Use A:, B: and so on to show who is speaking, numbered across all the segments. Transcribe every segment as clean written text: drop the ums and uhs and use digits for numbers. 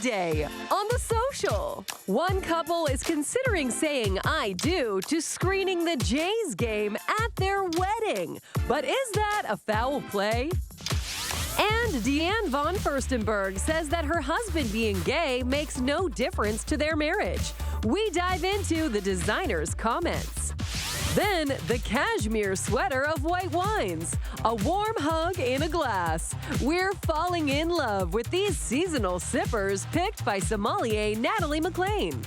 A: Tuesday on The Social. One couple is considering saying I do to screening the Jays game at their wedding. But is that a foul play? And Diane von Furstenberg says that her husband being gay makes no difference to their marriage. We dive into the designer's comments. Then, the cashmere sweater of white wines. A warm hug in a glass. We're falling in love with these seasonal sippers picked by sommelier Natalie McLean.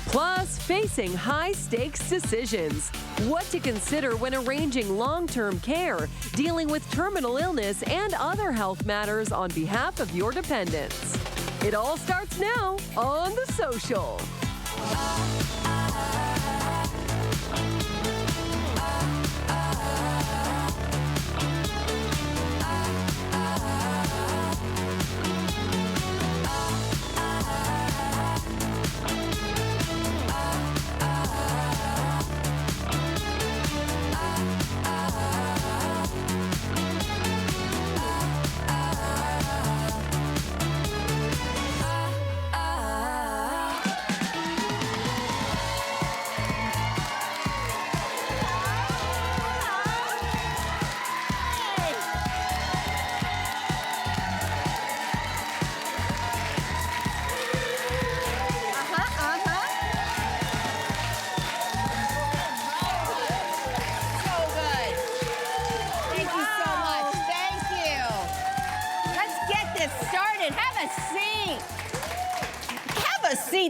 A: Plus, facing high-stakes decisions. What to consider when arranging long-term care, dealing with terminal illness, and other health matters on behalf of your dependents. It all starts now on The Social.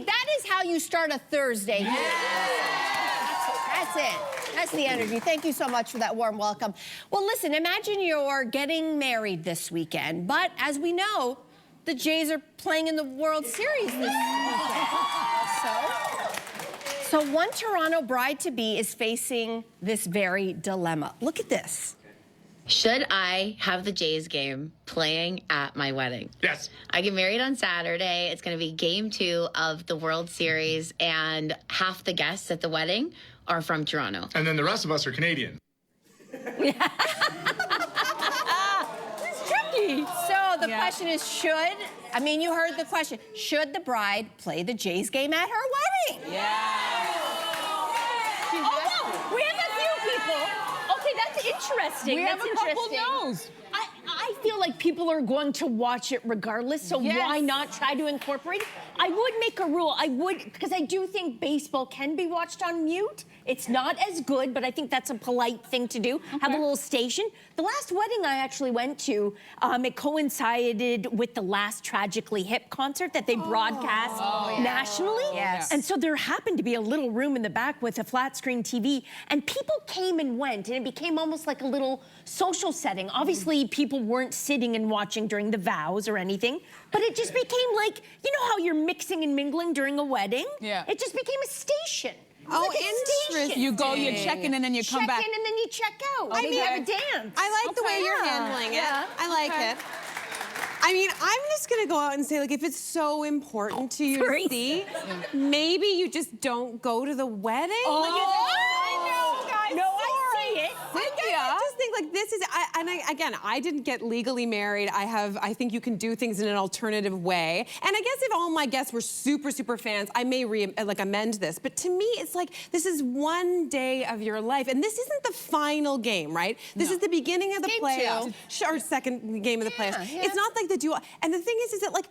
B: That is how you start a Thursday. Yeah. That's it. That's the energy. Thank you so much for that warm welcome. Well, listen, imagine you're getting married this weekend, but as we know, the Jays are playing in the World Series this weekend. So one Toronto bride-to-be is facing this very dilemma. Look at this.
C: Should I have the Jays game playing at my wedding?
D: Yes.
C: I get married on Saturday. It's going to be game 2 of the World Series, and half the guests at the wedding are from Toronto.
D: And then the rest of us are Canadian.
B: It's tricky. So the question is, you heard the question, should the bride play the Jays game at her wedding?
E: Yeah.
B: Oh, no, we have a few people. Okay, that's interesting.
E: We have a couple no's.
B: I feel like people are going to watch it regardless, so why not try to incorporate it? I would make a rule. I would, because I do think baseball can be watched on mute. It's not as good, but I think that's a polite thing to do. Okay. Have a little station. The last wedding I actually went to, it coincided with the last Tragically Hip concert that they broadcast nationally.
E: Yes.
B: And so there happened to be a little room in the back with a flat screen TV, and people came and went, and it became almost like a little social setting. Obviously, people weren't sitting and watching during the vows or anything, but it just became like, you know how you're mixing and mingling during a wedding?
E: Yeah.
B: It just became a station.
F: Oh, interesting.
E: You go, you check in, and then you come back.
B: Check in, and then you check out.
F: I mean,
B: have a dance.
F: I like the way you're handling it. I like it. I mean, I'm just gonna go out and say, like, if it's so important to you to see, maybe you just don't go to the wedding.
B: Oh,
F: I know, guys.
B: No, I see it.
F: I just think like this is, again, I didn't get legally married. I think you can do things in an alternative way. And I guess if all my guests were super, super fans, I may amend this. But to me, it's like, this is one day of your life. And this isn't the final game, right? This is the beginning of the playoffs. Or second game of the playoffs. It's not like the duel. And the thing is that like,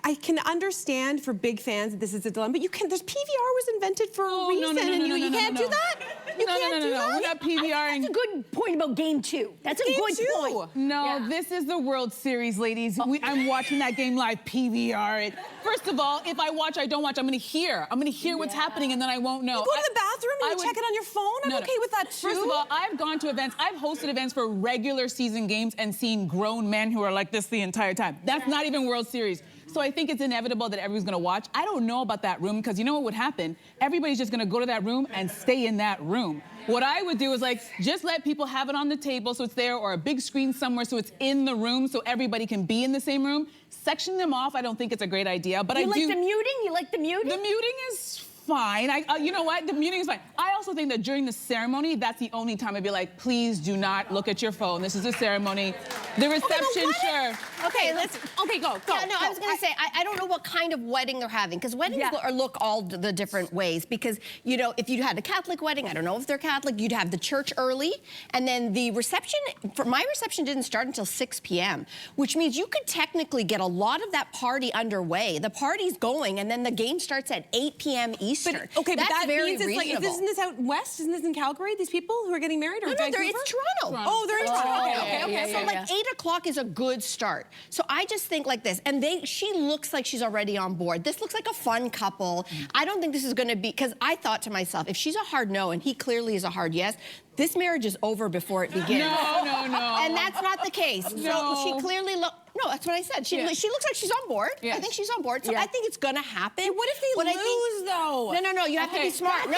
F: I can understand for big fans that this is a dilemma, but there's PVR was invented for a reason, and you can't do that? You can't do that?
E: We're not PVRing.
B: That's a good point about game 2. That's a good point.
E: No, this is the World Series, ladies. I'm watching that game live, PVR it. First of all, if I watch, I don't watch, I'm gonna hear. I'm gonna hear what's happening, and then I won't know.
F: You go to the bathroom and you check it on your phone? I'm okay with that too.
E: First of all, I've gone to events, I've hosted events for regular season games and seen grown men who are like this the entire time. That's not even World Series. So I think it's inevitable that everyone's gonna watch. I don't know about that room, because you know what would happen? Everybody's just gonna go to that room and stay in that room. What I would do is like, just let people have it on the table so it's there, or a big screen somewhere so it's in the room so everybody can be in the same room. Section them off, I don't think it's a great idea, but I do.
B: You like the muting? You like the muting?
E: The muting is fine. You know what? The meeting is fine. I also think that during the ceremony, that's the only time I'd be like, please do not look at your phone. This is a ceremony. The reception, sure.
B: Okay, let's.
F: Okay, go.
B: Yeah, no, I was gonna say I don't know what kind of wedding they're having because weddings look all the different ways. Because you know, if you had a Catholic wedding, I don't know if they're Catholic, you'd have the church early, and then the reception. For my reception didn't start until 6 p.m., which means you could technically get a lot of that party underway. The party's going, and then the game starts at 8 p.m. Eastern.
F: But, okay,
B: that's
F: but that
B: very
F: means it's
B: reasonable.
F: like, isn't this out west? Isn't this in Calgary? These people who are getting married, or
B: No, it's Toronto.
F: Oh, they're in Toronto. Okay.
B: So like 8 o'clock is a good start. So I just think like this, and she looks like she's already on board. This looks like a fun couple. I don't think this is going to be, because I thought to myself, if she's a hard no and he clearly is a hard yes, this marriage is over before it begins.
E: No.
B: And that's not the case.
E: No.
B: So she clearly no, that's what I said. She looks like she's on board.
E: Yes.
B: I think she's on board. So I think it's gonna happen.
F: Hey, what if they lose, though?
B: No. You have to be smart. No.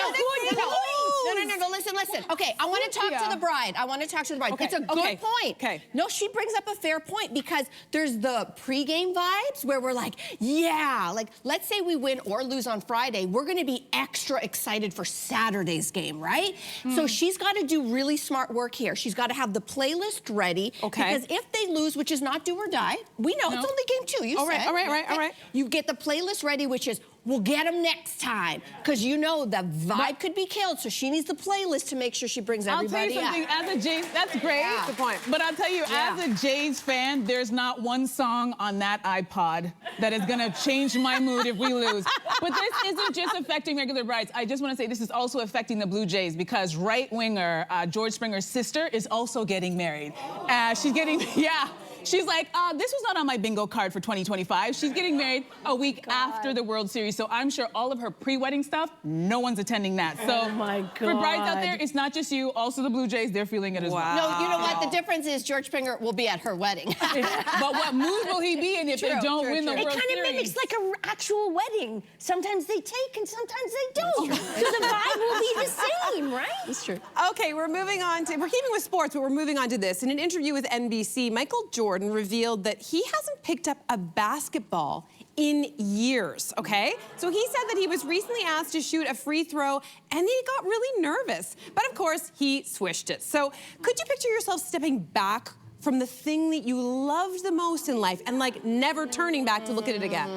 B: Listen. Okay, I want to talk to the bride.
F: Okay.
B: It's a good point.
F: Okay.
B: No, she brings up a fair point because there's the pregame vibes where we're like, yeah, like let's say we win or lose on Friday, we're gonna be extra excited for Saturday's game, right? So she's got to do really smart work here. She's got to have the playlist ready.
F: Okay.
B: Because if they lose, which is not do or die, we know it's only game 2. You said.
F: All right.
B: You get the playlist ready, which is we'll get them next time, because you know the vibe could be killed. So she needs the playlist to make sure she brings everybody
E: I'll tell you something. As a Jays, that's great.
B: Yeah.
F: Good point.
E: But I'll tell you, as a Jays fan, there's not one song on that iPod that is gonna change my mood if we lose. But this isn't just affecting regular brides. I just want to say this is also affecting the Blue Jays because right winger George Springer's sister is also getting married. She's getting She's like, this was not on my bingo card for 2025. She's getting married a week after the World Series. So I'm sure all of her pre-wedding stuff, no one's attending that. So for brides out there, it's not just you, also the Blue Jays, they're feeling it as well.
B: No, you know what? The difference is George Springer will be at her wedding.
E: But what mood will he be in if they don't win the World Series?
B: It kind of mimics like an actual wedding. Sometimes they take and sometimes they don't. So the vibe will be the same, right?
E: That's true.
F: Okay, we're keeping with sports, but we're moving on to this. In an interview with NBC, Michael Jordan revealed that he hasn't picked up a basketball in years, okay? So he said that he was recently asked to shoot a free throw and he got really nervous. But of course, he swished it. So could you picture yourself stepping back from the thing that you loved the most in life and like never turning back to look at it again?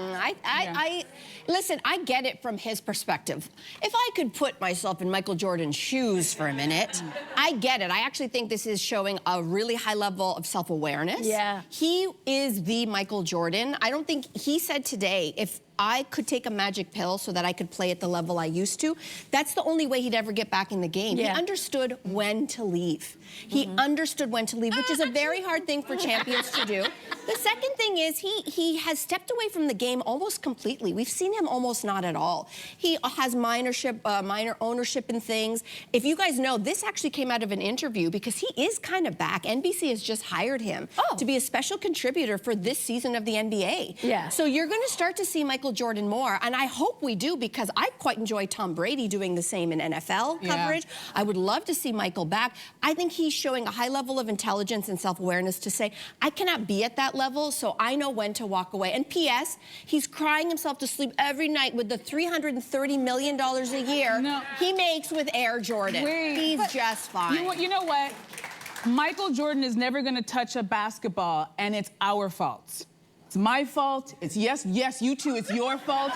B: Listen, I get it from his perspective. If I could put myself in Michael Jordan's shoes for a minute, I get it. I actually think this is showing a really high level of self-awareness.
A: Yeah.
B: He is the Michael Jordan. I don't think, he said today, if I could take a magic pill so that I could play at the level I used to, that's the only way he'd ever get back in the game.
A: Yeah.
B: He understood when to leave. He understood when to leave, which is a very hard thing for champions to do. The second thing is he has stepped away from the game almost completely. We've seen him almost not at all. He has minor ownership in things. If you guys know, this actually came out of an interview because he is kind of back. NBC has just hired him to be a special contributor for this season of the NBA.
A: Yeah.
B: So you're going to start to see Michael Jordan more, and I hope we do because I quite enjoy Tom Brady doing the same in NFL coverage. I would love to see Michael back. I think he's showing a high level of intelligence and self-awareness to say, I cannot be at that level, so I know when to walk away. And P.S., he's crying himself to sleep every night with the $330 million a year he makes with Air Jordan. He's just fine.
E: You know what? Michael Jordan is never going to touch a basketball, and it's our fault. It's my fault. It's yes, you too. It's your fault.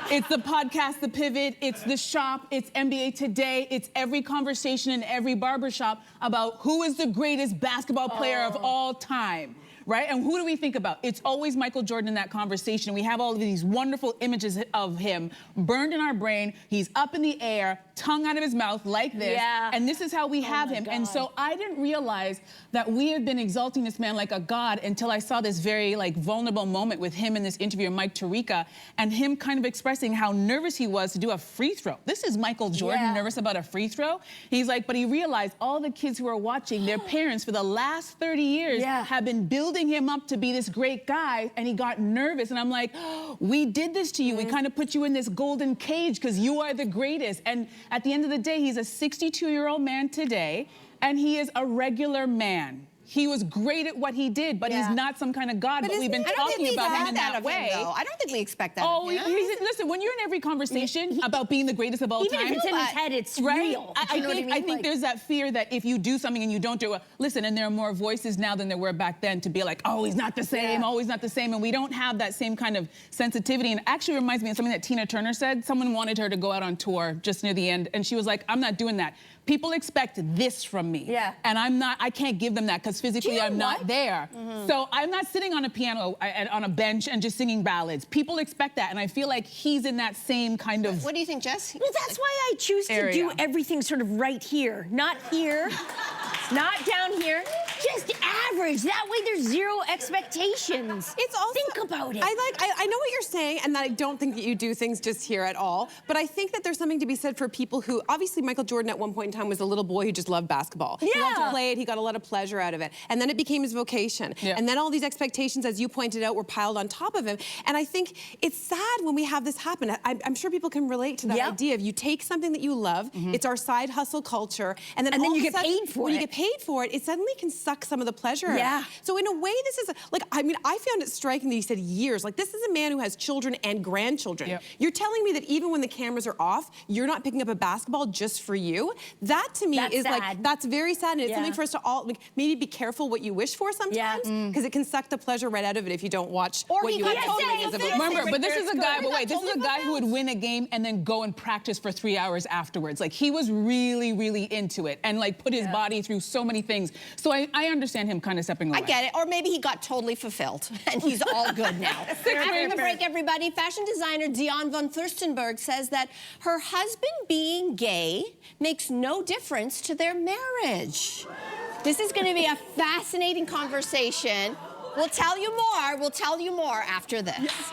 E: It's the podcast, The Pivot. It's the shop. It's NBA Today. It's every conversation in every barbershop about who is the greatest basketball player of all time. Right? And who do we think about? It's always Michael Jordan in that conversation. We have all of these wonderful images of him burned in our brain. He's up in the air, tongue out of his mouth like this.
A: Yeah.
E: And this is how we have him.
A: God.
E: And so I didn't realize that we have been exalting this man like a god until I saw this very vulnerable moment with him in this interview with Mike Tirica and him kind of expressing how nervous he was to do a free throw. This is Michael Jordan nervous about a free throw. He's like, but he realized all the kids who are watching, their parents for the last 30 years have been building him up to be this great guy, and he got nervous. And I'm like, we did this to you. We kind of put you in this golden cage because you are the greatest. And at the end of the day, he's a 62-year-old man today, and he is a regular man. he was great at what he did, but he's not some kind of god. But we've been talking about him in that way.
D: I don't think we expect that.
E: Oh, listen, when you're in every conversation about being the greatest of all time,
B: even if it's in his head, it's real.
E: I think there's that fear that if you do something and you don't do it, listen, and there are more voices now than there were back then to be like, oh, he's not the same, oh, he's not the same, and we don't have that same kind of sensitivity. And it actually reminds me of something that Tina Turner said. Someone wanted her to go out on tour just near the end, and she was like, I'm not doing that. People expect this from me. Yeah. And I can't give them that because physically I'm not there. So I'm not sitting on a piano on a bench and just singing ballads. People expect that, and I feel like he's in that same kind of
D: What do you think, Jess?
B: Well, that's why I choose to do everything sort of right here. Not here, not down here. Just average. That way there's zero expectations.
F: It's also,
B: think about it.
F: I know what you're saying, and that I don't think that you do things just here at all, but I think that there's something to be said for people who, obviously Michael Jordan at one point in time was a little boy who just loved basketball. He loved to play it, he got a lot of pleasure out of it. And then it became his vocation. And then all these expectations, as you pointed out, were piled on top of him. And I think it's sad when we have this happen. I'm sure people can relate to that idea of you take something that you love, it's our side hustle culture, and then
B: you get paid for it.
F: When you get paid for it, it suddenly can suck some of the pleasure out. So in a way, this is, like, I mean, I found it striking that he said years. Like, this is a man who has children and grandchildren. You're telling me that even when the cameras are off, you're not picking up a basketball just for you? That to me is sad. Like, that's very sad, and it's something for us to all, like, maybe be careful what you wish for sometimes, because it can suck the pleasure right out of it if you don't watch what you wish for.
E: Remember, but this is a guy, this is a guy who would win a game and then go and practice for 3 hours afterwards. Like, he was really, really into it and like put his body through so many things. So I understand him kind of stepping away.
D: I get it, or maybe he got totally fulfilled and he's all good now. After the break, everybody, fashion designer Diane von Furstenberg says that her husband being gay makes no difference to their marriage. This is going to be a fascinating conversation. We'll tell you more. We'll tell you more after this.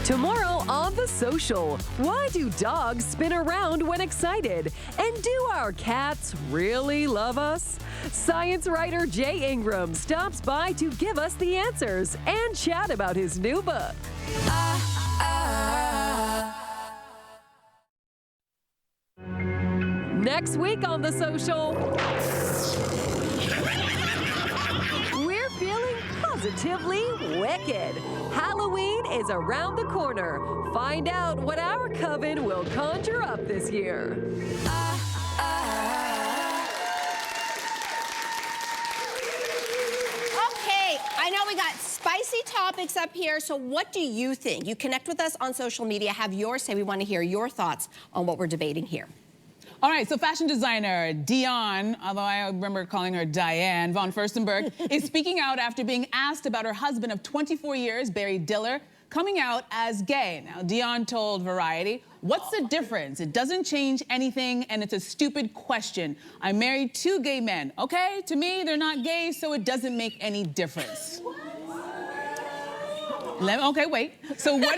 A: Tomorrow on The Social, why do dogs spin around when excited? And do our cats really love us? Science writer Jay Ingram stops by to give us the answers and chat about his new book. Next week on The Social, we're feeling positively wicked. Halloween is around the corner. Find out what our coven will conjure up this year.
D: Okay, I know we got spicy topics up here, so what do you think? You connect with us on social media, have your say. We want to hear your thoughts on what we're debating here.
E: All right, so fashion designer Diane, although I remember calling her Diane von Furstenberg, is speaking out after being asked about her husband of 24 years, Barry Diller, coming out as gay. Now, Diane told Variety, "What's the difference? It doesn't change anything, and it's a stupid question. I married 2 gay men. Okay, to me, they're not gay, so it doesn't make any difference." Okay, wait. So what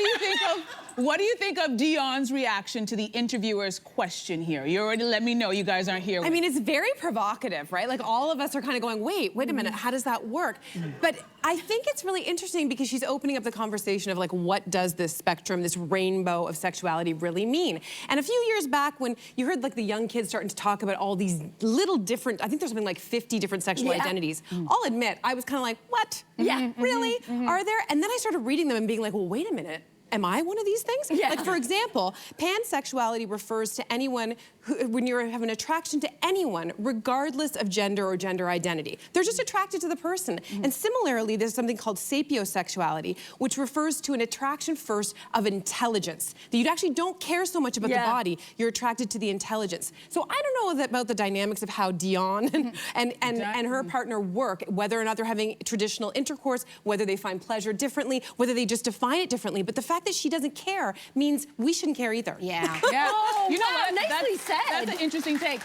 E: do you think of Diane's reaction to the interviewer's question here? You already let me know you guys aren't here.
F: I mean, it's very provocative, right? Like, all of us are kind of going, wait a minute, how does that work? But I think it's really interesting because she's opening up the conversation of, like, what does this spectrum, this rainbow of sexuality really mean? And a few years back when you heard, like, the young kids starting to talk about all these little different, I think there's something like 50 different sexual identities. I'll admit, I was kind of like, what? Really? Are there? And then I started reading them and being like, well, wait a minute. Am I one of these things? Like, for example, pansexuality refers to anyone who, when you have an attraction to anyone, regardless of gender or gender identity. They're just attracted to the person. And similarly, there's something called sapiosexuality, which refers to an attraction first of intelligence. That you actually don't care so much about the body, you're attracted to the intelligence. So I don't know about the dynamics of how Diane and her partner work, whether or not they're having traditional intercourse, whether they find pleasure differently, whether they just define it differently. But the fact that she doesn't care means we shouldn't care either.
B: Oh,
E: you know
B: wow,
E: what?
B: nicely said.
E: That's an interesting take.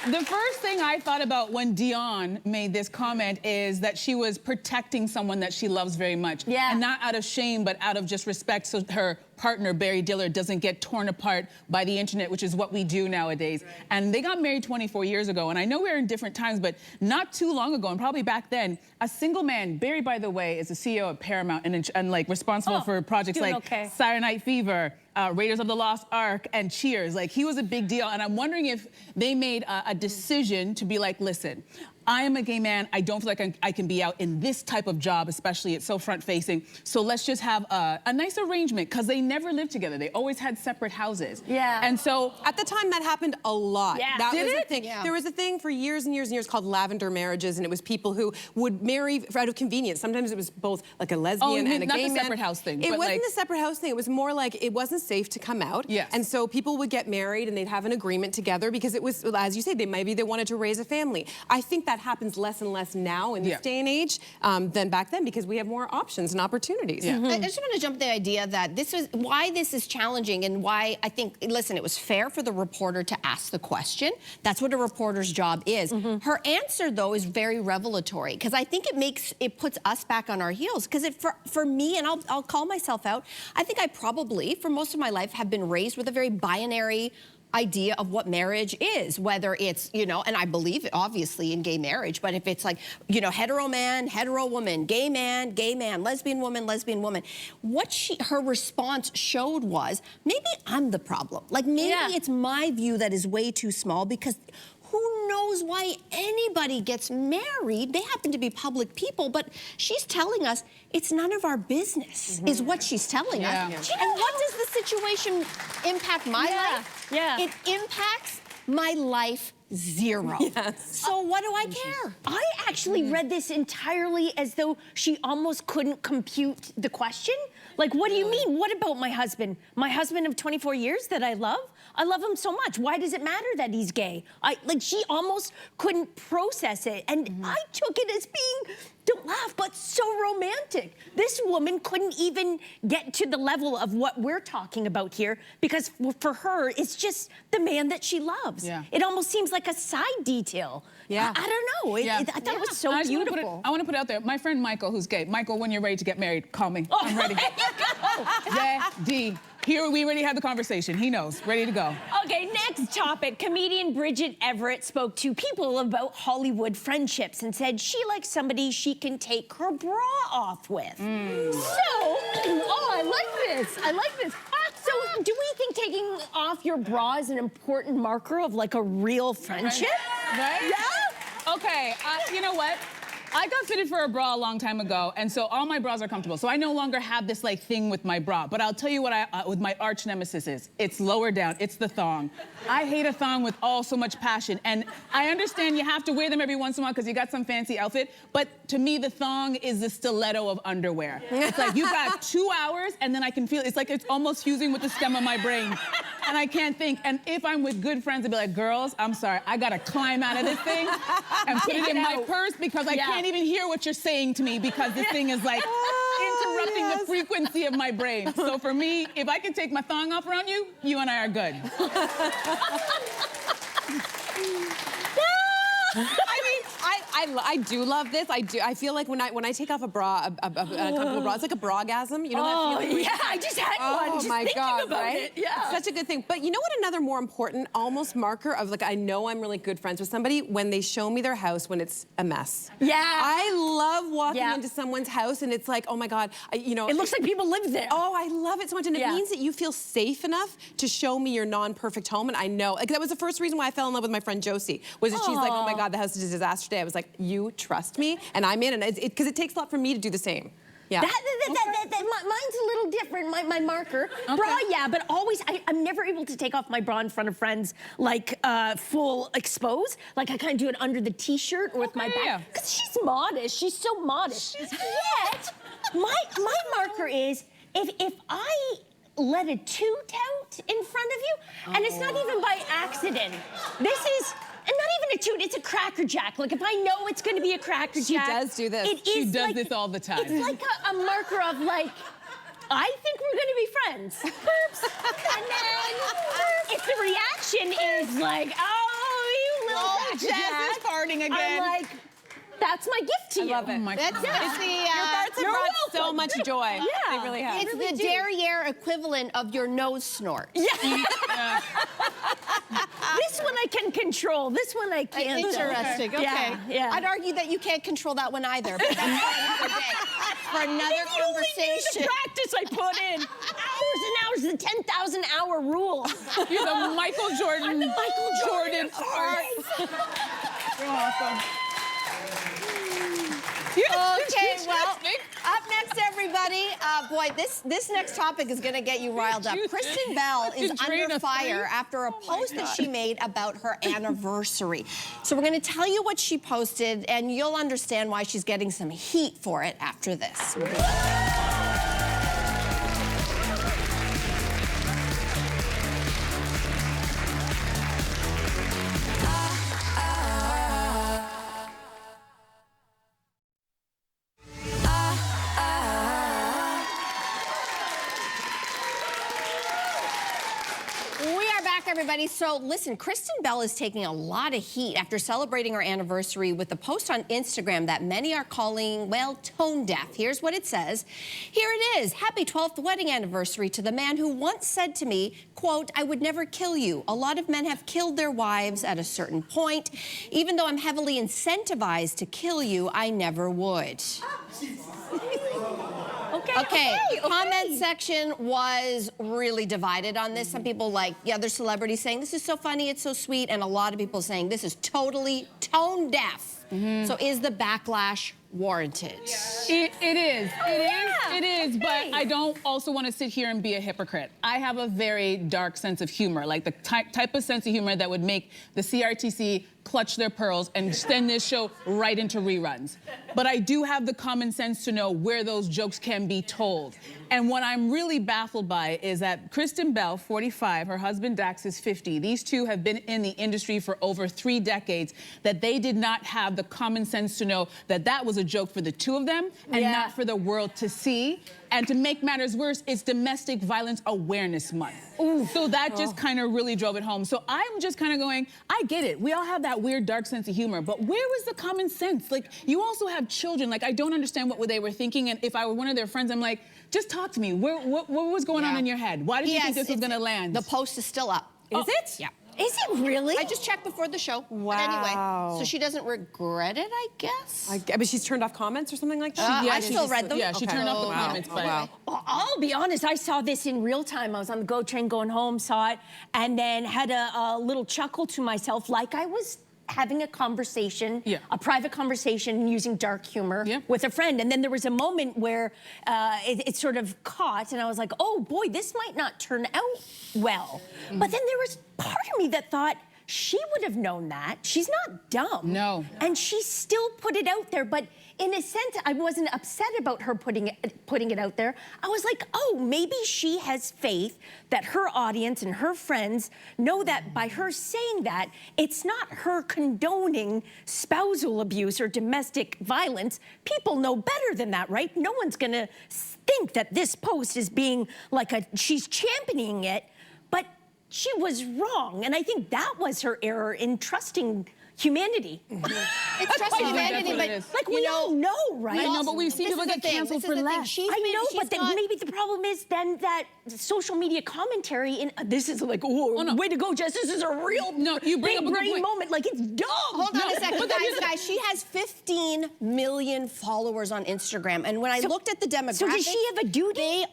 E: The first thing I thought about when Diane made this comment is that she was protecting someone that she loves very much. And not out of shame, but out of just respect, so her partner, Barry Diller, doesn't get torn apart by the internet, which is what we do nowadays. And they got married 24 years ago. And I know we're in different times, but not too long ago, and probably back then, a single man, Barry, by the way, is the CEO of Paramount and like responsible for projects like Saturday Night Fever, Raiders of the Lost Ark, and Cheers. Like, he was a big deal. And I'm wondering if they made a decision to be like, listen, I am a gay man. I don't feel like I can be out in this type of job, especially it's so front-facing. So let's just have a nice arrangement, because they never lived together. They always had separate houses.
F: Yeah.
E: And so
F: at the time, that happened a lot.
B: Yeah.
F: That was
E: Did
F: a
E: it?
F: thing.
B: Yeah.
F: There was a thing for years and years and years called lavender marriages, and it was people who would marry out of convenience. Sometimes it was both like a lesbian and a
E: not
F: gay
E: the
F: man.
E: separate house thing.
F: It
E: but
F: wasn't
E: like,
F: the separate house thing. It was more like it wasn't safe to come out.
E: Yes.
F: And so people would get married and they'd have an agreement together because it was, as you say, maybe they wanted to raise a family. I think that happens less and less now in this day and age than back then, because we have more options and opportunities.
E: Yeah.
D: I just want to jump to the idea that why this is challenging, and why I think, listen, it was fair for the reporter to ask the question. That's what a reporter's job is. Her answer, though, is very revelatory, because I think it puts us back on our heels. Because for me, and I'll call myself out, I think I probably, for most of my life, have been raised with a very binary idea of what marriage is, whether it's, you know, and I believe it obviously in gay marriage, but if it's like, you know, hetero man, hetero woman, gay man, lesbian woman, lesbian woman, what her response showed was, maybe I'm the problem. Like, maybe it's my view that is way too small, because who knows why anybody gets married? They happen to be public people, but she's telling us it's none of our business, is what she's telling us. And what does the situation impact my life?
B: Yeah.
D: It impacts my life zero. So what do I care?
B: I actually read this entirely as though she almost couldn't compute the question. Like, what do you mean? What about my husband? My husband of 24 years that I love? I love him so much. Why does it matter that he's gay? Like, she almost couldn't process it. And I took it as being, don't laugh, but so romantic. This woman couldn't even get to the level of what we're talking about here, because for her, it's just the man that she loves. It almost seems like a side detail. I don't know. I thought it was so beautiful.
E: I want to put it out there. My friend Michael, who's gay. Michael, when you're ready to get married, call me. I'm ready.
B: There you go.
E: Ready. Here, we already had the conversation. He knows. Ready to go.
B: Okay, next topic. Comedian Bridget Everett spoke to People about Hollywood friendships and said she likes somebody she can take her bra off with. I like this. I like this. So, do we think taking off your bra is an important marker of like a real friendship?
E: Right?
B: Yeah?
E: Okay, you know what? I got fitted for a bra a long time ago, and so all my bras are comfortable. So I no longer have this like thing with my bra. But I'll tell you what with my arch nemesis is. It's lower down. It's the thong. I hate a thong with so much passion. And I understand you have to wear them every once in a while because you got some fancy outfit. But to me, the thong is the stiletto of underwear. It's like you got 2 hours, and then I can feel it's like it's almost fusing with the stem of my brain. And I can't think. And if I'm with good friends, I'd be like, girls, I'm sorry, I gotta climb out of this thing and put it in my purse, because I can't even hear what you're saying to me, because this thing is like interrupting the frequency of my brain. So for me, if I can take my thong off around you, you and I are good.
F: I do love this. I feel like when I take off a bra, a comfortable bra, it's like a bragasm. You know that feeling?
B: Yeah, I just had one. Just
F: my
B: thinking
F: God,
B: about
F: right?
B: it. Yeah.
F: It's such a good thing. But you know what? Another more important, almost marker of like, I know I'm really good friends with somebody when they show me their house when it's a mess.
B: Yeah.
F: I love walking into someone's house and it's like, oh my God, you know.
B: It looks like people live there.
F: Oh, I love it so much. And it means that you feel safe enough to show me your non-perfect home. And I know, like, that was the first reason why I fell in love with my friend Josie, was that she's like, oh my God, the house is a disaster today. I was like, you trust me, and I'm in, and because it takes a lot for me to do the same. Yeah.
B: Mine's a little different, my marker. Bra, yeah, but always, I'm never able to take off my bra in front of friends, like, full expose. Like, I kind of do it under the t-shirt or with my back. Because she's modest. She's so modest. Yet, my marker is, if I let a toot out in front of you, and it's not even by accident. This is... And not even a toot, it's a Cracker Jack. Like, if I know it's gonna be a Cracker Jack.
F: She does do this.
E: She does this all the time.
B: It's like a marker of, like, I think we're gonna be friends. And then if the reaction is like, oh, you little Cracker
E: Jess
B: Jack,
E: is farting again.
B: I'm like, That's my gift to you.
F: I love it.
E: Oh my
D: That's
E: God.
D: it's the
F: Your farts have brought so much joy.
B: Yeah.
F: They really have.
D: it's the derriere equivalent of your nose snort.
B: This one I can control. This one I can't.
D: Interesting. Okay.
B: Yeah.
D: I'd argue that you can't control that one either. But that's for another conversation.
B: The practice I put in. Hours and hours, the 10,000-hour rule.
E: You're the Michael Jordan.
B: I'm the Michael Jordan
E: farts. You're awesome.
D: Okay, well, up next, everybody. Boy, this next topic is going to get you riled up. Kristen Bell is under fire after a post that she made about her anniversary. So we're going to tell you what she posted, and you'll understand why she's getting some heat for it after this. Everybody, so listen, Kristen Bell is taking a lot of heat after celebrating her anniversary with a post on Instagram that many are calling, well, tone deaf. Here's what it says. Here it is. Happy 12th wedding anniversary to the man who once said to me, quote, I would never kill you. A lot of men have killed their wives at a certain point. Even though I'm heavily incentivized to kill you, I never would. Okay, comment section was really divided on this. Some people like the other celebrities saying, this is so funny, it's so sweet, and a lot of people saying, this is totally tone deaf. So is the backlash warranted?
E: It is. It is, but I don't also want to sit here and be a hypocrite. I have a very dark sense of humor, like the type of sense of humor that would make the CRTC clutch their pearls and send this show right into reruns. But I do have the common sense to know where those jokes can be told. And what I'm really baffled by is that Kristen Bell, 45, her husband Dax is 50. These two have been in the industry for over 3 decades, that they did not have the common sense to know that that was a joke for the two of them and not for the world to see. And to make matters worse, it's Domestic Violence Awareness Month. So that just kind of really drove it home. So I'm just kind of going, I get it. We all have that weird, dark sense of humor, but where was the common sense? Like, you also have children. Like, I don't understand what they were thinking. And if I were one of their friends, I'm like, just talk to me. What was going on in your head? Why did you think this was going to land?
D: The post is still up.
F: Is it?
D: Yeah.
B: Is it really?
D: I just checked before the show.
F: Wow.
D: But anyway, so she doesn't regret it, I guess?
F: But she's turned off comments or something like that?
D: I still read them.
E: Yeah, she turned off the comments. But
F: wow.
B: Well, I'll be honest, I saw this in real time. I was on the GO train going home, saw it, and then had a little chuckle to myself like I was having a conversation, a private conversation using dark humor with a friend. And then there was a moment where it sort of caught, and I was like, oh boy, this might not turn out well. But then there was part of me that thought, she would have known that. She's not dumb.
E: No.
B: And she still put it out there. But in a sense, I wasn't upset about her putting it out there. I was like, oh, maybe she has faith that her audience and her friends know that by her saying that, it's not her condoning spousal abuse or domestic violence. People know better than that, right? No one's gonna think that this post is being like she's championing it, but she was wrong. And I think that was her error in trusting humanity.
D: It's trusting humanity, but
B: like we all know, right?
E: I know, but we've seen people get canceled for less.
B: I know, but then maybe the problem is then that social media commentary, this is like, oh, way to go, Jess, this is a real
E: you bring up a good
B: brain
E: point.
B: moment, like it's dumb.
D: Hold on a second, guys, she has 15 million followers on Instagram, and when I looked at the demographics,
B: so does she have a duty?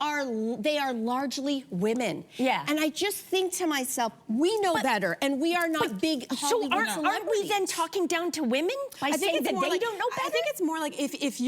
D: They are largely women.
B: Yeah.
D: And I just think to myself, we know better, and we are not big Hollywood celebrities.
B: Aren't we then talking down to women by saying that they don't know better?
F: I think it's more like if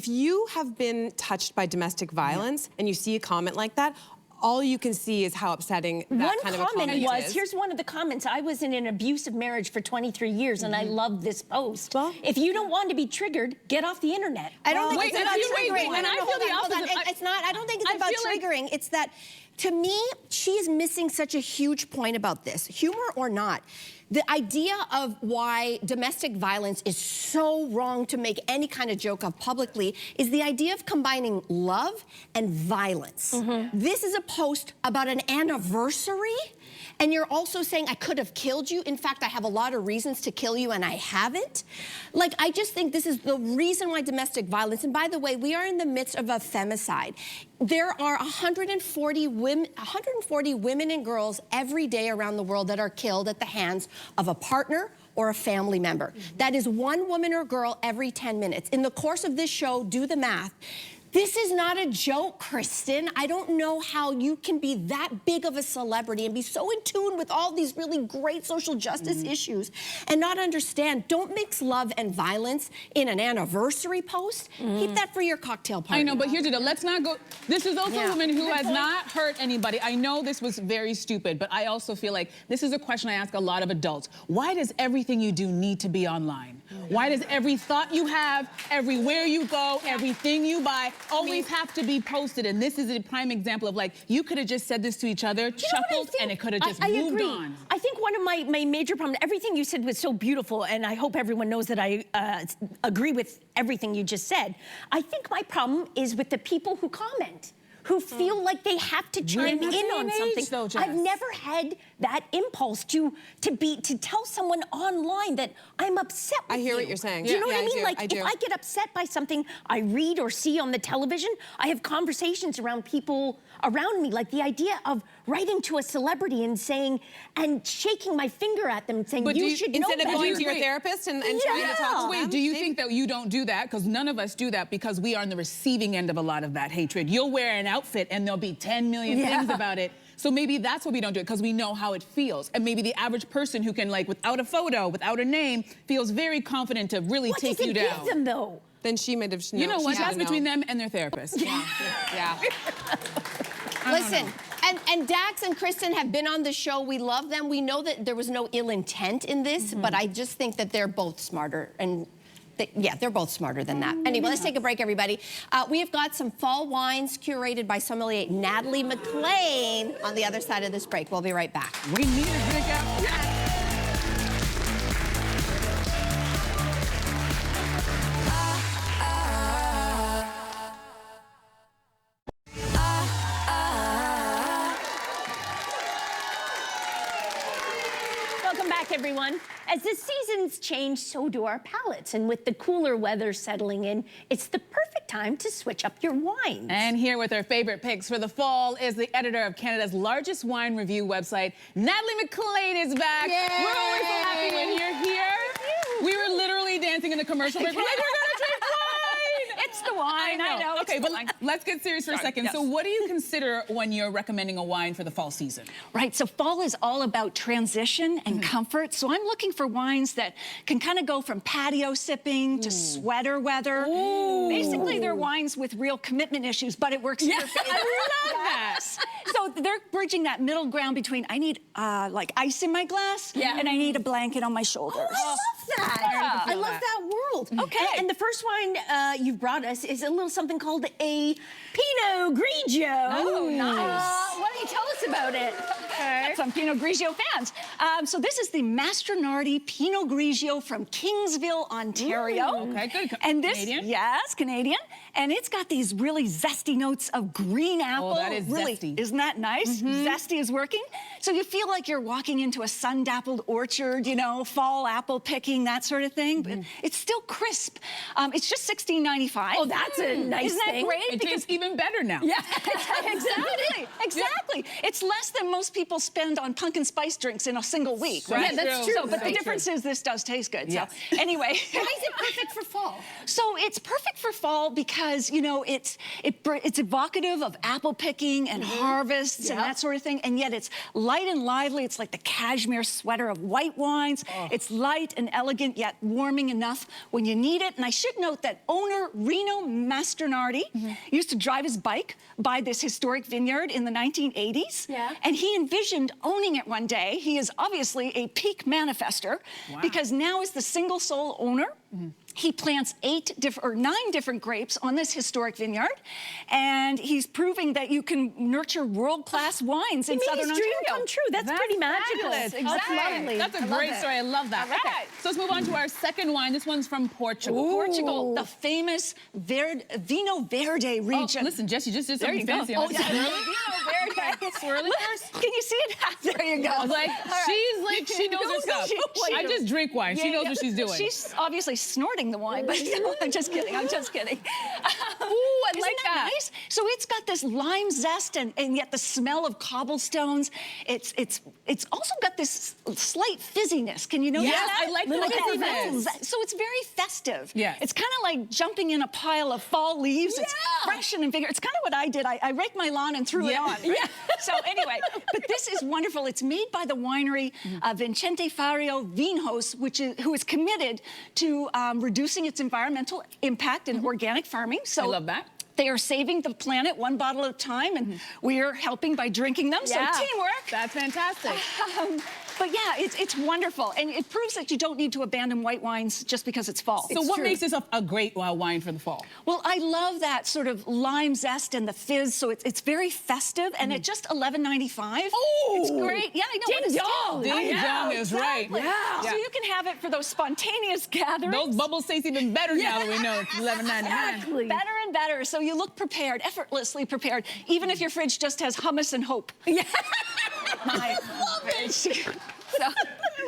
F: you have been touched by domestic violence and you see a comment like that, all you can see is how upsetting that kind of a comment is.
B: One comment was, here's one of the comments, I was in an abusive marriage for 23 years and I love this post. Well, if you don't want to be triggered, get off the internet.
D: I don't think it's about triggering.
E: And I feel the opposite.
D: It's not, I don't think it's about triggering. It's that, to me, she is missing such a huge point about this, humor or not. The idea of why domestic violence is so wrong to make any kind of joke of publicly is the idea of combining love and violence. This is a post about an anniversary, And you're also saying, I could have killed you. In fact, I have a lot of reasons to kill you and I haven't. Like, I just think this is the reason why domestic violence, and by the way, we are in the midst of a femicide. There are 140 women and girls every day around the world that are killed at the hands of a partner or a family member. That is one woman or girl every 10 minutes. In the course of this show, do the math. This is not a joke, Kristen. I don't know how you can be that big of a celebrity and be so in tune with all these really great social justice issues and not understand. Don't mix love and violence in an anniversary post. Keep that for your cocktail party.
E: I know, but here's the deal. Let's not go. This is also a woman who has not hurt anybody. I know this was very stupid, but I also feel like this is a question I ask a lot of adults. Why does everything you do need to be online? Why does every thought you have, everywhere you go, everything you buy, always have to be posted? And this is a prime example of, like, you could have just said this to each other, chuckled, and it could have just moved on.
B: I think one of my major problems, everything you said was so beautiful, and I hope everyone knows that I agree with everything you just said. I think my problem is with the people who comment, who feel like they have to chime in on something.
E: Though,
B: I've never had that impulse to tell someone online that I'm upset with you.
F: I hear what you're saying.
B: Do you know what I mean?
F: do.
B: Like, if I get upset by something I read or see on the television, I have conversations around people around me, like the idea of writing to a celebrity and saying, and shaking my finger at them and saying, you should know
F: instead of
B: better.
F: going to your therapist and trying to talk to them?
E: Do you think that you don't do that? Because none of us do that, because we are on the receiving end of a lot of that hatred. You'll wear an outfit and there'll be 10 million things about it. So maybe that's why we don't do it, because we know how it feels. And maybe the average person who can, like, without a photo, without a name, feels very confident to really take you down.
B: What does it give them, though?
F: Then she might have.
E: You know what? That's between them and their therapist.
F: Yeah.
D: Listen, and Dax and Kristen have been on the show. We love them. We know that there was no ill intent in this, but I just think that they're both smarter. And they're both smarter than that. Anyway, let's take a break, everybody. We have got some fall wines curated by sommelier Natalie McLean on the other side of this break. We'll be right back.
E: We need a drink out.
B: Welcome back, everyone. As the seasons change, so do our palates. And with the cooler weather settling in, it's the perfect time to switch up your wines.
E: And here with her favorite picks for the fall is the editor of Canada's largest wine review website. Natalie McLean is back.
D: Yay!
E: We're always so happy when you're here. We were literally dancing in the commercial break. We're like, we're gonna drink wine!
G: It's the wine, I know.
E: Okay, but let's get serious for a second.
G: Yes.
E: So what do you consider when you're recommending a wine for the fall season?
G: Right, so fall is all about transition and comfort. So I'm looking for wines that can kind of go from patio sipping to sweater weather. Basically, they're wines with real commitment issues, but it works in your favor.
E: I love that.
G: So they're bridging that middle ground between I need like ice in my glass and I need a blanket on my shoulders.
B: I love that. I love that world.
G: Okay.
B: And the first wine you've brought us is a little something called a Pinot Grigio.
G: Oh, nice.
B: Why don't you tell us about it?
G: Okay. Some Pinot Grigio fans. So this is the Mastronardi Pinot Grigio from Kingsville, Ontario.
E: Okay, good.
G: And this,
E: Canadian?
G: yes, Canadian. And it's got these really zesty notes of green apple.
E: Oh, that is
G: really,
E: zesty.
G: Isn't that nice? Zesty is working. So you feel like you're walking into a sun-dappled orchard, you know, fall apple picking, that sort of thing. But it's still crisp. It's just $16.95.
B: Oh, that's a nice
G: Isn't that
B: thing.
G: great?
E: It tastes even better now.
G: Yeah, exactly. It's less than most people spend on pumpkin spice drinks in a single week, right?
B: Yeah, that's true.
G: So, but
B: So
G: the difference is this does taste good.
E: Yes.
G: So anyway.
B: Why is it perfect for fall?
G: So it's perfect for fall because, you know, it's evocative of apple picking and harvests and that sort of thing, and yet it's light and lively. It's like the cashmere sweater of white wines. It's light and elegant, yet warming enough when you need it. And I should note that owner Reno Mastronardi used to drive his bike by this historic vineyard in the 1980s.
B: Yeah.
G: And he envisioned owning it one day. He is obviously a peak manifester because now as the single sole owner, He plants 9 different grapes on this historic vineyard, and he's proving that you can nurture world-class wines in Southern Ontario.
B: Dream come true. That's pretty magical.
E: fabulous.
B: That's
E: Exactly.
B: lovely.
E: That's a great story. I love that.
G: All right.
E: Okay, so let's move on to our second wine. This one's from Portugal.
G: Portugal, the famous Vino Verde region.
E: Oh, listen, Jess, you just did something
G: There you
E: fancy.
G: go.
E: I'm like,
G: Vino
E: swirly?
G: Verde.
E: Swirly first?
G: Can you see it? There you go.
E: I was like, she's like, she knows her stuff. I just drink wine. She knows what she's doing.
G: She's obviously snorting the wine, but no, I'm just kidding. I'm just kidding.
E: Ooh, I
G: Isn't
E: like that.
G: nice? So it's got this lime zest and yet the smell of cobblestones. It's also got this slight fizziness. Can you notice that?
E: I like the fizziness.
G: So it's very festive.
E: Yes.
G: It's kind of like jumping in a pile of fall leaves. It's fresh and invigorating. It's kind of what I did. I raked my lawn and threw it on. Right? So anyway, but this is wonderful. It's made by the winery Vicente Fario Vinhos, who is committed to reducing its environmental impact in organic farming. So
E: I love that.
G: They are saving the planet one bottle at a time, and we are helping by drinking them.
E: Yeah.
G: So teamwork.
E: That's fantastic.
G: But yeah, it's wonderful, and it proves that you don't need to abandon white wines just because it's fall.
E: So what makes this a great wine for the fall?
G: Well, I love that sort of lime zest and the fizz, so it's very festive, and at just $11.95.
E: Oh!
G: It's great. Yeah, I know.
B: Ding dong!
E: Ding dong is right.
G: Yeah. So you can have it for those spontaneous gatherings.
E: Those bubbles taste even better now that we know it's $11.99.
B: Exactly.
G: Better and better. So you look prepared, effortlessly prepared, even if your fridge just has hummus and hope.
B: Yeah.
G: I love it.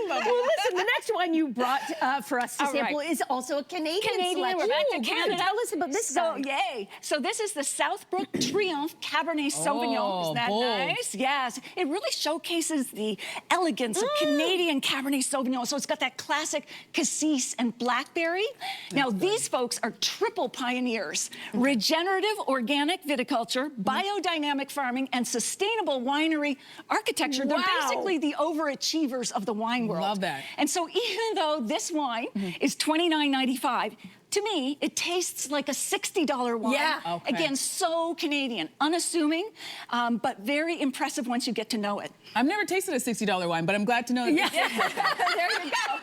B: Well, listen, the next one you brought for us to
G: All
B: sample
G: right.
B: is also a Canadian selection.
G: We're back to
B: Ooh,
G: Canada.
B: Tell us about this
G: So,
B: guy.
G: yay. So this is the Southbrook Triomphe Cabernet Sauvignon. Isn't that
E: bold.
G: nice? Yes. It really showcases the elegance of Canadian Cabernet Sauvignon. So it's got that classic cassis and blackberry. Now, these folks are triple pioneers. Regenerative organic viticulture, biodynamic farming, and sustainable winery architecture. They're basically the overachievers of the wine world.
E: Love that.
G: And so even though this wine is $29.95, to me, it tastes like a $60 wine.
B: Yeah.
E: Okay.
G: Again, so Canadian, unassuming, but very impressive once you get to know it.
E: I've never tasted a $60 wine, but I'm glad to know that.
G: Yeah. There you go.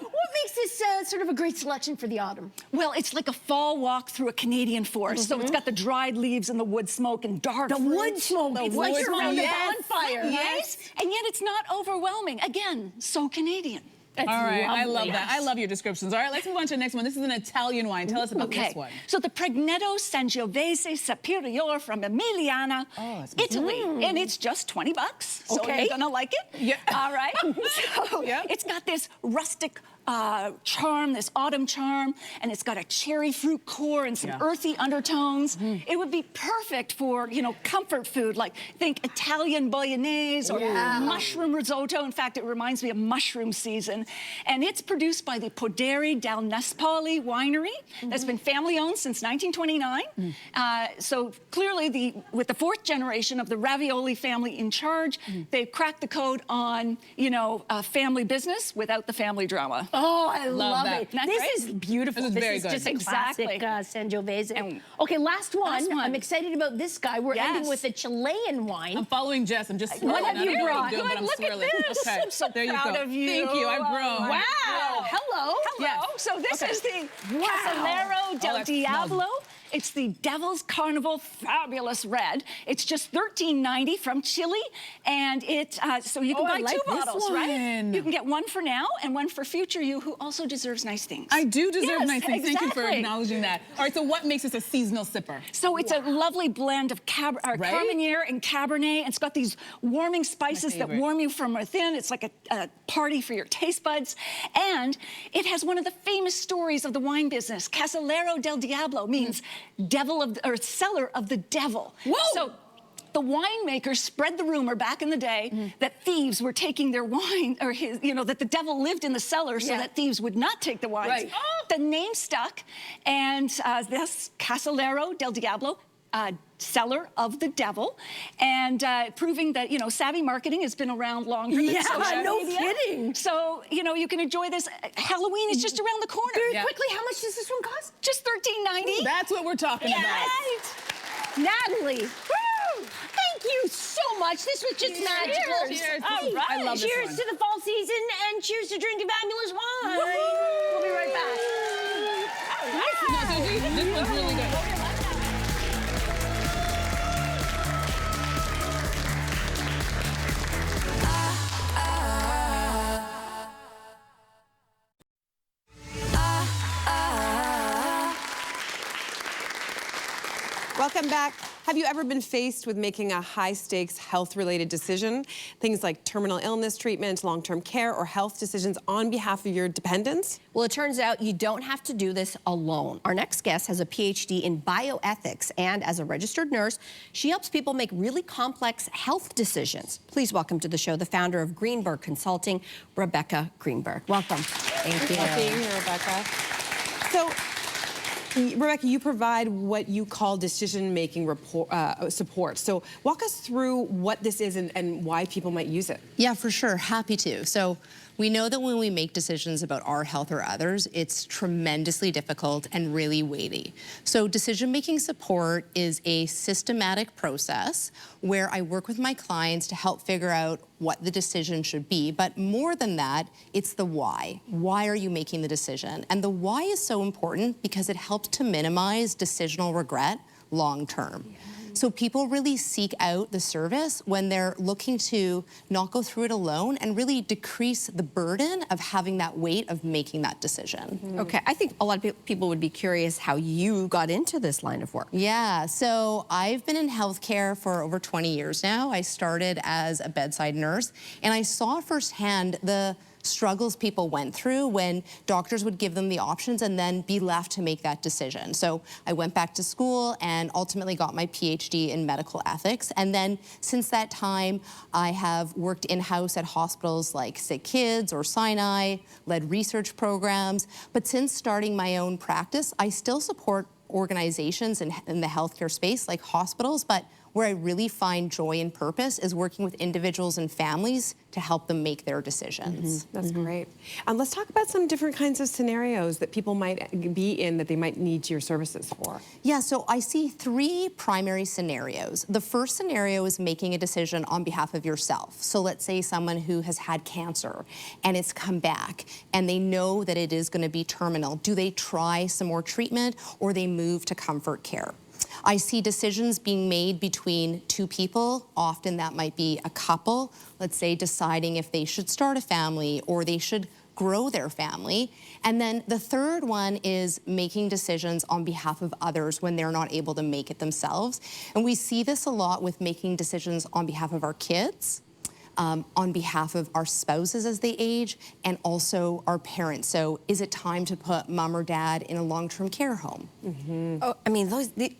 B: What makes this sort of a great selection for the autumn?
G: Well, it's like a fall walk through a Canadian forest. So it's got the dried leaves and the wood smoke and dark fruits.
B: wood smoke. It's like
G: wood
B: you're around
G: smoke.
B: a bonfire.
G: Yes. And yet it's not overwhelming. Again, so Canadian.
E: All right, I love
B: lovely.
E: that. I love your descriptions. All right, let's move on to the next one. This is an Italian wine. Tell us about this one.
G: So the Pregnetto Sangiovese Superiore from Emiliana, Italy. And it's just $20. So
B: Okay.
G: you're gonna like it?
E: Yeah.
G: All right. So
E: Yeah.
G: it's got this rustic charm, this autumn charm, and it's got a cherry fruit core and some earthy undertones. It would be perfect for, you know, comfort food, like think Italian bolognese or mushroom risotto. In fact, it reminds me of mushroom season. And it's produced by the Poderi del Nespoli winery that's been family owned since 1929. So clearly, with the 4th generation of the Ravioli family in charge, they've cracked the code on, you know, family business without the family drama.
B: Oh, I love
E: that.
B: it.
G: Isn't that
B: This
G: great?
B: is beautiful.
E: This is very good.
B: Just a classic Sangiovese.
G: And
B: Okay, last one.
G: last one.
B: I'm excited about this guy. We're ending
G: Yes.
B: with a Chilean wine.
E: I'm following Jess. I'm just swirling.
B: What have
E: I don't
B: you
E: know what
B: brought?
E: I'm doing,
G: Good,
E: but I'm
G: look at
E: swirling.
G: this.
E: Okay,
G: I'm so
E: there you
G: proud
E: go.
G: of you.
E: Thank you. I've
G: Oh,
E: grown.
G: my
B: Wow. Hello.
E: Yes.
G: So this
E: Okay.
G: is the Casillero del
E: that
G: Diablo.
E: smells-
G: It's the Devil's Carnival Fabulous Red. It's just $13.90 from Chile, and so you can
E: Oh, I
G: buy
E: like
G: 2
E: this
G: bottles, right?
E: one.
G: You can get one for now and one for future you, who also deserves nice things.
E: I do deserve
G: Yes,
E: nice things. Thank you for
G: exactly.
E: acknowledging that. All right, so what makes this a seasonal sipper?
G: So it's a lovely blend of Carmenere and Cabernet. It's got these warming spices that
E: favorite.
G: warm you from within. It's like a party for your taste buds. And it has one of the famous stories of the wine business. Casillero del Diablo means cellar of the devil.
B: Whoa!
G: So the winemakers spread the rumor back in the day that thieves were taking their wine, or that the devil lived in the cellar so that thieves would not take the wines.
B: Right.
G: The name stuck, and this Casillero del Diablo, cellar of the devil, and proving that, savvy marketing has been around longer than social
B: no
G: media.
B: kidding.
G: So, you can enjoy this. Halloween is just around the corner.
B: Very quickly, how much does this one cost?
G: Just $13.90.
E: That's what we're talking about.
B: Right. Natalie, thank you so much. This was just magical.
E: Cheers.
B: All
E: I love this
B: Cheers
E: one.
B: to the fall season and cheers to drinking fabulous wine.
E: No, seriously, this was really good.
F: Welcome back. Have you ever been faced with making a high-stakes health-related decision? Things like terminal illness treatment, long-term care, or health decisions on behalf of your dependents?
D: Well, it turns out you don't have to do this alone. Our next guest has a PhD in bioethics, and as a registered nurse, she helps people make really complex health decisions. Please welcome to the show the founder of Greenberg Consulting, Rebecca Greenberg. Welcome.
F: Thank you. Thank you for being here, Rebecca. So, Rebecca, you provide what you call decision-making support. So walk us through what this is and why people might use it.
H: Yeah, for sure. Happy to. So we know that when we make decisions about our health or others, it's tremendously difficult and really weighty. So decision-making support is a systematic process where I work with my clients to help figure out what the decision should be. But more than that, it's the why. Why are you making the decision? And the why is so important because it helps to minimize decisional regret long term. So people really seek out the service when they're looking to not go through it alone and really decrease the burden of having that weight of making that decision.
D: Okay, I think a lot of people would be curious how you got into this line of work.
H: Yeah, so I've been in healthcare for over 20 years now. I started as a bedside nurse, and I saw firsthand the struggles people went through when doctors would give them the options and then be left to make that decision. So I went back to school and ultimately got my PhD in medical ethics. And then since that time, I have worked in-house at hospitals like Sick Kids or Sinai, led research programs. But since starting my own practice, I still support organizations in the healthcare space like hospitals, but where I really find joy and purpose is working with individuals and families to help them make their decisions.
F: That's great. Let's talk about some different kinds of scenarios that people might be in that they might need your services for.
H: Yeah, so I see three primary scenarios. The first scenario is making a decision on behalf of yourself. So let's say someone who has had cancer and it's come back and they know that it is going to be terminal. Do they try some more treatment or they move to comfort care? I see decisions being made between two people. Often that might be a couple, let's say deciding if they should start a family or they should grow their family. And then the third one is making decisions on behalf of others when they're not able to make it themselves. And we see this a lot with making decisions on behalf of our kids, on behalf of our spouses as they age, and also our parents. So is it time to put mom or dad in a long-term care home?
D: Oh, I mean,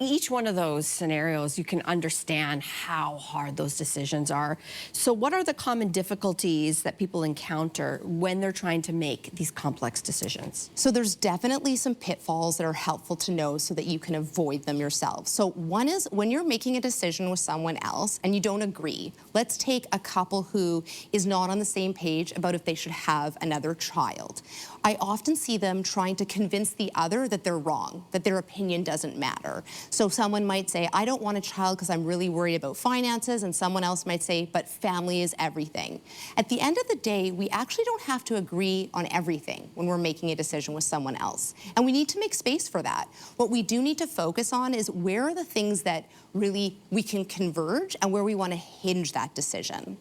D: each one of those scenarios, you can understand how hard those decisions are. So what are the common difficulties that people encounter when they're trying to make these complex decisions?
H: So there's definitely some pitfalls that are helpful to know so that you can avoid them yourself. So one is when you're making a decision with someone else and you don't agree. Let's take a couple who is not on the same page about if they should have another child. I often see them trying to convince the other that they're wrong, that their opinion doesn't matter. So someone might say, I don't want a child because I'm really worried about finances, and someone else might say, but family is everything. At the end of the day, we actually don't have to agree on everything when we're making a decision with someone else. And we need to make space for that. What we do need to focus on is where are the things that really we can converge and where we want to hinge that decision.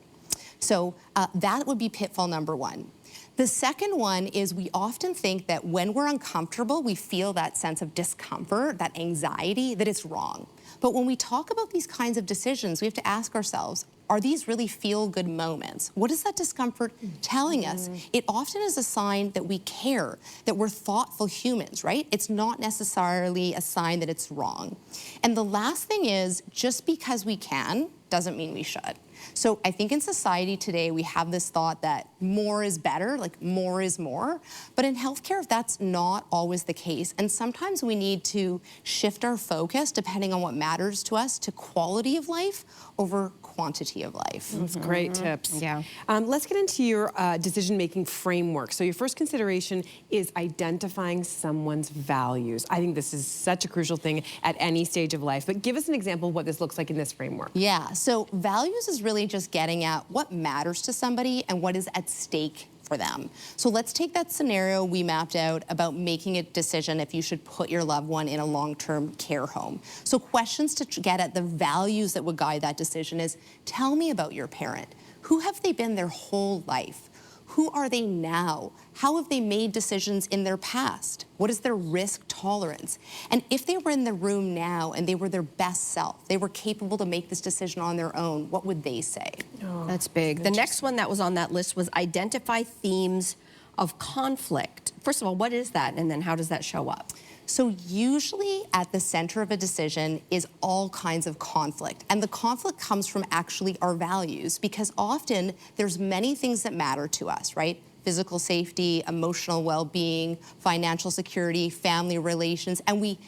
H: So that would be pitfall number one. The second one is we often think that when we're uncomfortable, we feel that sense of discomfort, that anxiety, that it's wrong. But when we talk about these kinds of decisions, we have to ask ourselves, are these really feel-good moments? What is that discomfort telling us? It often is a sign that we care, that we're thoughtful humans, right? It's not necessarily a sign that it's wrong. And the last thing is, just because we can doesn't mean we should. So I think in society today, we have this thought that more is better, like more is more. But in healthcare, that's not always the case. And sometimes we need to shift our focus, depending on what matters to us, to quality of life over quantity of life.
F: That's great tips.
D: Yeah.
F: Let's get into your decision-making framework. So your first consideration is identifying someone's values. I think this is such a crucial thing at any stage of life. But give us an example of what this looks like in this framework.
H: Yeah, so values is really just getting at what matters to somebody and what is at stake for them. So let's take that scenario we mapped out about making a decision if you should put your loved one in a long-term care home. So questions to get at the values that would guide that decision is, tell me about your parent. Who have they been their whole life? Who are they now? How have they made decisions in their past? What is their risk tolerance? And if they were in the room now and they were their best self, they were capable to make this decision on their own, what would they say?
D: Oh, that's big. The next one that was on that list was identify themes of conflict. First of all, what is that? And then how does that show up?
H: So usually at the center of a decision is all kinds of conflict. And the conflict comes from actually our values, because often there's many things that matter to us, right? Physical safety, emotional well-being, financial security, family relations, and we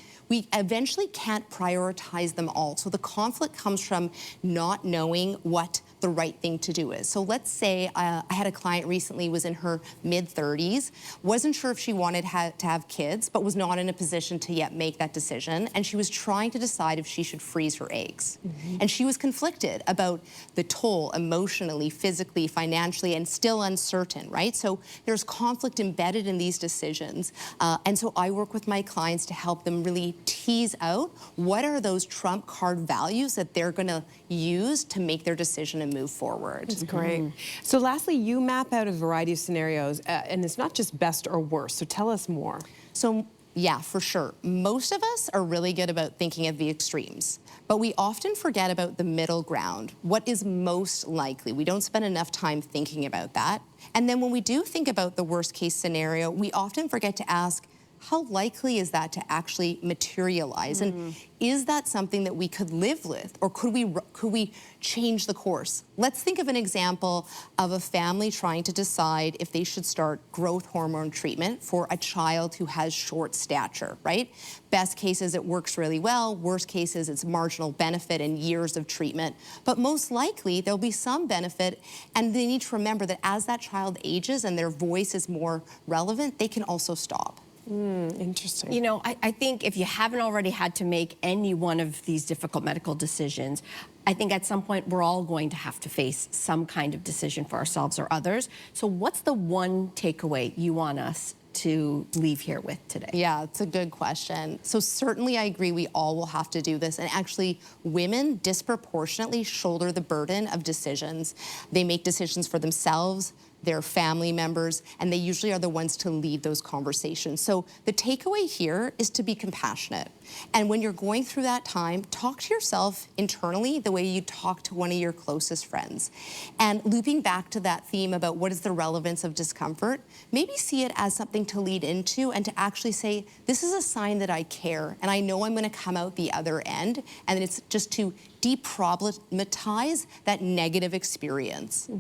H: eventually can't prioritize them all. So the conflict comes from not knowing what the right thing to do is. So let's say I had a client recently, was in her mid-30s, wasn't sure if she wanted to have kids, but was not in a position to yet make that decision. And she was trying to decide if she should freeze her eggs. And she was conflicted about the toll emotionally, physically, financially, and still uncertain, right? So there's conflict embedded in these decisions. And so I work with my clients to help them really tease out what are those trump card values that they're gonna use to make their decision and move forward.
F: That's great. So lastly, you map out a variety of scenarios, and it's not just best or worst, so tell us more.
H: So yeah, for sure. Most of us are really good about thinking of the extremes, but we often forget about the middle ground. What is most likely? We don't spend enough time thinking about that. And then when we do think about the worst case scenario, we often forget to ask, how likely is that to actually materialize? And is that something that we could live with, or could we change the course? Let's think of an example of a family trying to decide if they should start growth hormone treatment for a child who has short stature, right? Best case is it works really well. Worst case is it's marginal benefit and years of treatment. But most likely there'll be some benefit, and they need to remember that as that child ages and their voice is more relevant, they can also stop.
F: Interesting.
D: You know, I think if you haven't already had to make any one of these difficult medical decisions, I think at some point we're all going to have to face some kind of decision for ourselves or others. So what's the one takeaway you want us to leave here with today?
H: Yeah, it's a good question. So certainly I agree we all will have to do this, and actually women disproportionately shoulder the burden of decisions. They make decisions for themselves, their family members, and they usually are the ones to lead those conversations. So the takeaway here is to be compassionate. And when you're going through that time, talk to yourself internally the way you talk to one of your closest friends. And looping back to that theme about what is the relevance of discomfort, maybe see it as something to lead into and to actually say, this is a sign that I care, and I know I'm gonna come out the other end, and it's just to deproblematize that negative experience.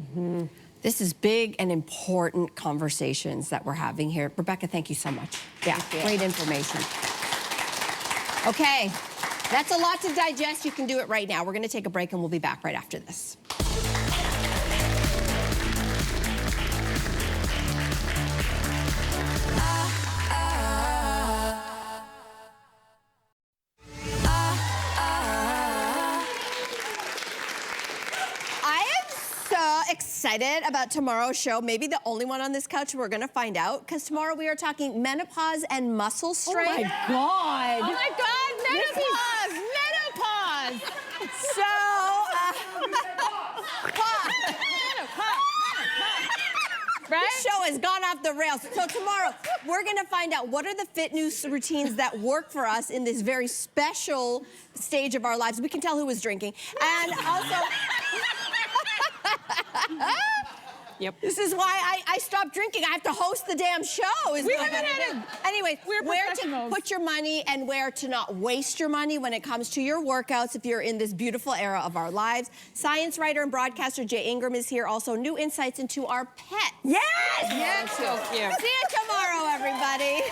D: This is big and important conversations that we're having here. Rebecca, thank you so much. Yeah, great information. Okay, that's a lot to digest. You can do it right now. We're gonna take a break and we'll be back right after this. Excited about tomorrow's show. Maybe the only one on this couch. We're gonna find out, because tomorrow we are talking menopause and muscle strength.
B: Oh my God.
D: Oh my God, menopause! Menopause! So, right? This show has gone off the rails. So tomorrow, we're gonna find out what are the fitness routines that work for us in this very special stage of our lives. We can tell who was drinking. And also, this is why I stopped drinking. I have to host the damn show. Anyway, where to put your money and where to not waste your money when it comes to your workouts if you're in this beautiful era of our lives. Science writer and broadcaster Jay Ingram is here. Also, new insights into our pets.
B: Yes!
D: Yes! So cute. See you tomorrow, everybody.